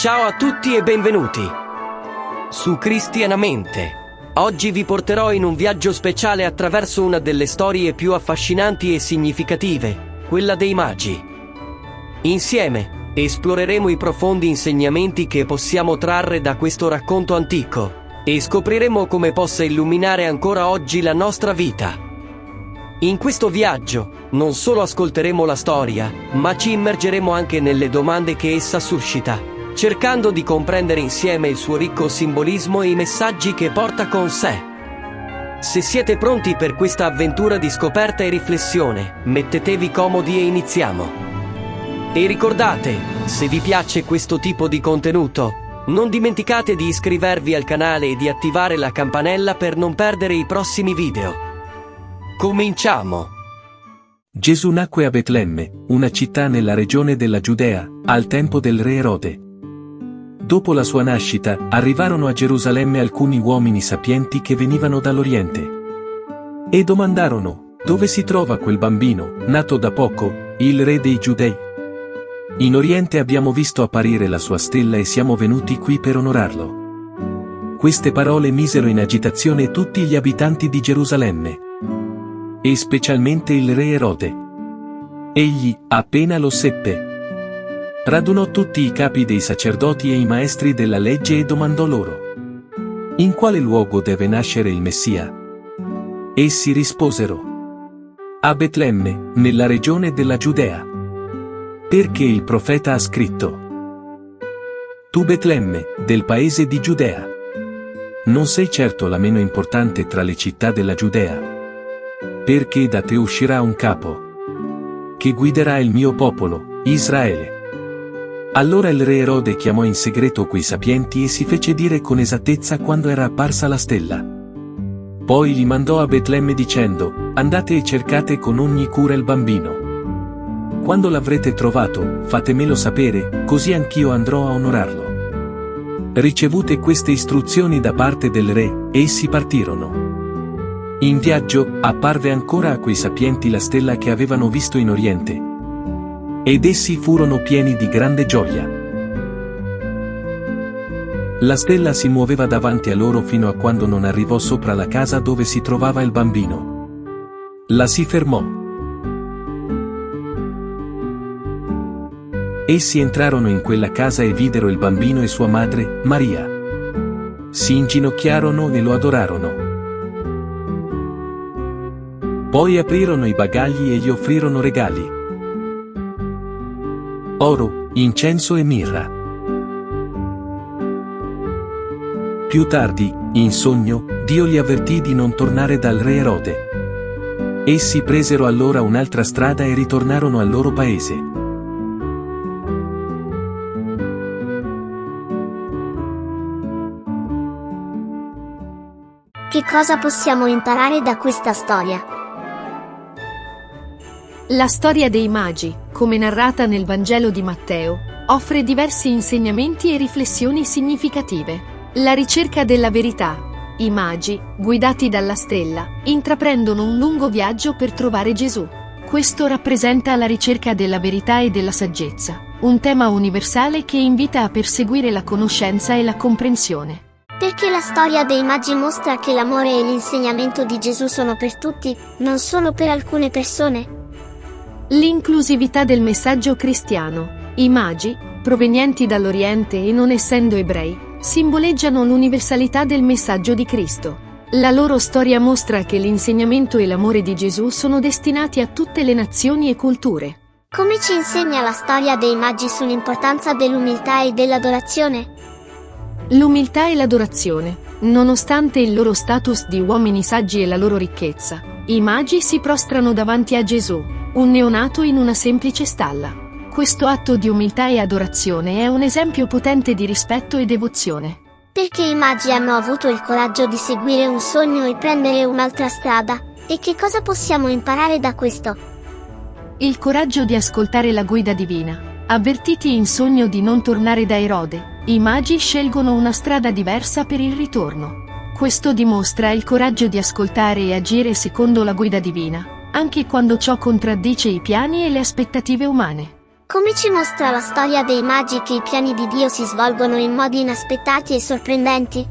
Ciao a tutti e benvenuti su Cristianamente. Oggi vi porterò in un viaggio speciale attraverso una delle storie più affascinanti e significative, quella dei magi. Insieme esploreremo i profondi insegnamenti che possiamo trarre da questo racconto antico e scopriremo come possa illuminare ancora oggi la nostra vita. In questo viaggio non solo ascolteremo la storia, ma ci immergeremo anche nelle domande che essa suscita, cercando di comprendere insieme il suo ricco simbolismo e i messaggi che porta con sé. Se siete pronti per questa avventura di scoperta e riflessione, mettetevi comodi e iniziamo. E ricordate, se vi piace questo tipo di contenuto, non dimenticate di iscrivervi al canale e di attivare la campanella per non perdere i prossimi video. Cominciamo! Gesù nacque a Betlemme, una città nella regione della Giudea, al tempo del re Erode. Dopo la sua nascita, arrivarono a Gerusalemme alcuni uomini sapienti che venivano dall'Oriente. E domandarono: dove si trova quel bambino, nato da poco, il re dei Giudei? In Oriente abbiamo visto apparire la sua stella e siamo venuti qui per onorarlo. Queste parole misero in agitazione tutti gli abitanti di Gerusalemme. E specialmente il re Erode. Egli, appena lo seppe, radunò tutti i capi dei sacerdoti e i maestri della legge e domandò loro: in quale luogo deve nascere il Messia? Essi risposero: a Betlemme, nella regione della Giudea. Perché il profeta ha scritto: tu Betlemme, del paese di Giudea, non sei certo la meno importante tra le città della Giudea, perché da te uscirà un capo che guiderà il mio popolo, Israele. Allora il re Erode chiamò in segreto quei sapienti e si fece dire con esattezza quando era apparsa la stella. Poi li mandò a Betlemme dicendo: andate e cercate con ogni cura il bambino. Quando l'avrete trovato, fatemelo sapere, così anch'io andrò a onorarlo. Ricevute queste istruzioni da parte del re, essi partirono. In viaggio, apparve ancora a quei sapienti la stella che avevano visto in Oriente. Ed essi furono pieni di grande gioia. La stella si muoveva davanti a loro fino a quando non arrivò sopra la casa dove si trovava il bambino. La si fermò. Essi entrarono in quella casa e videro il bambino e sua madre, Maria. Si inginocchiarono e lo adorarono. Poi aprirono i bagagli e gli offrirono regali: oro, incenso e mirra. Più tardi, in sogno, Dio li avvertì di non tornare dal re Erode. Essi presero allora un'altra strada e ritornarono al loro paese. Che cosa possiamo imparare da questa storia? La storia dei magi, come narrata nel Vangelo di Matteo, offre diversi insegnamenti e riflessioni significative. La ricerca della verità. I magi, guidati dalla stella, intraprendono un lungo viaggio per trovare Gesù. Questo rappresenta la ricerca della verità e della saggezza, un tema universale che invita a perseguire la conoscenza e la comprensione. Perché la storia dei magi mostra che l'amore e l'insegnamento di Gesù sono per tutti, non solo per alcune persone. L'inclusività del messaggio cristiano. I magi, provenienti dall'Oriente e non essendo ebrei, simboleggiano l'universalità del messaggio di Cristo. La loro storia mostra che l'insegnamento e l'amore di Gesù sono destinati a tutte le nazioni e culture. Come ci insegna la storia dei magi sull'importanza dell'umiltà e dell'adorazione? L'umiltà e l'adorazione. Nonostante il loro status di uomini saggi e la loro ricchezza, i magi si prostrano davanti a Gesù, un neonato in una semplice stalla. Questo atto di umiltà e adorazione è un esempio potente di rispetto e devozione. Perché i magi hanno avuto il coraggio di seguire un sogno e prendere un'altra strada, e che cosa possiamo imparare da questo? Il coraggio di ascoltare la guida divina. Avvertiti in sogno di non tornare da Erode, i magi scelgono una strada diversa per il ritorno. Questo dimostra il coraggio di ascoltare e agire secondo la guida divina, anche quando ciò contraddice i piani e le aspettative umane. Come ci mostra la storia dei magi che i piani di Dio si svolgono in modi inaspettati e sorprendenti?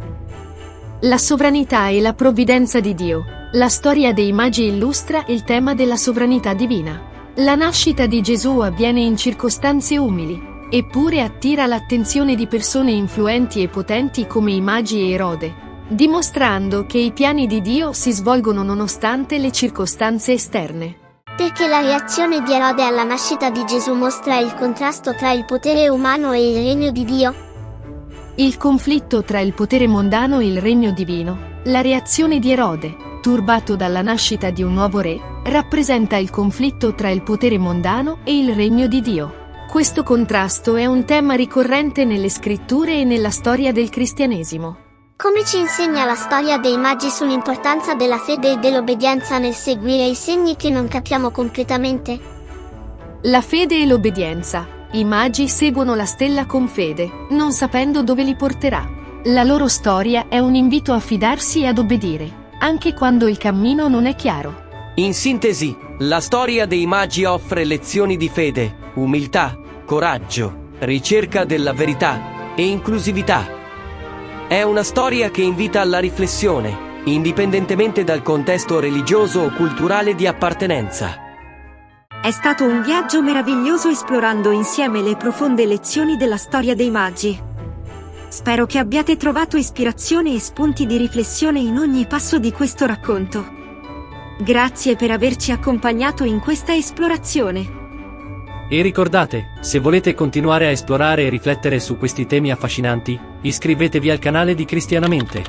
La sovranità e la provvidenza di Dio. La storia dei magi illustra il tema della sovranità divina. La nascita di Gesù avviene in circostanze umili, eppure attira l'attenzione di persone influenti e potenti come i magi e Erode, dimostrando che i piani di Dio si svolgono nonostante le circostanze esterne. Perché la reazione di Erode alla nascita di Gesù mostra il contrasto tra il potere umano e il regno di Dio? Il conflitto tra il potere mondano e il regno divino. La reazione di Erode, turbato dalla nascita di un nuovo re, rappresenta il conflitto tra il potere mondano e il regno di Dio. Questo contrasto è un tema ricorrente nelle scritture e nella storia del cristianesimo. Come ci insegna la storia dei magi sull'importanza della fede e dell'obbedienza nel seguire i segni che non capiamo completamente? La fede e l'obbedienza. I magi seguono la stella con fede, non sapendo dove li porterà. La loro storia è un invito a fidarsi e ad obbedire, anche quando il cammino non è chiaro. In sintesi, la storia dei magi offre lezioni di fede, umiltà, coraggio, ricerca della verità e inclusività. È una storia che invita alla riflessione, indipendentemente dal contesto religioso o culturale di appartenenza. È stato un viaggio meraviglioso esplorando insieme le profonde lezioni della storia dei magi. Spero che abbiate trovato ispirazione e spunti di riflessione in ogni passo di questo racconto. Grazie per averci accompagnato in questa esplorazione. E ricordate, se volete continuare a esplorare e riflettere su questi temi affascinanti, iscrivetevi al canale di Cristianamente.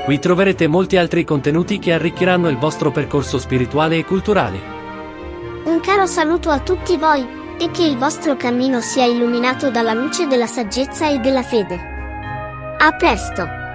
Qui troverete molti altri contenuti che arricchiranno il vostro percorso spirituale e culturale. Un caro saluto a tutti voi, e che il vostro cammino sia illuminato dalla luce della saggezza e della fede. A presto!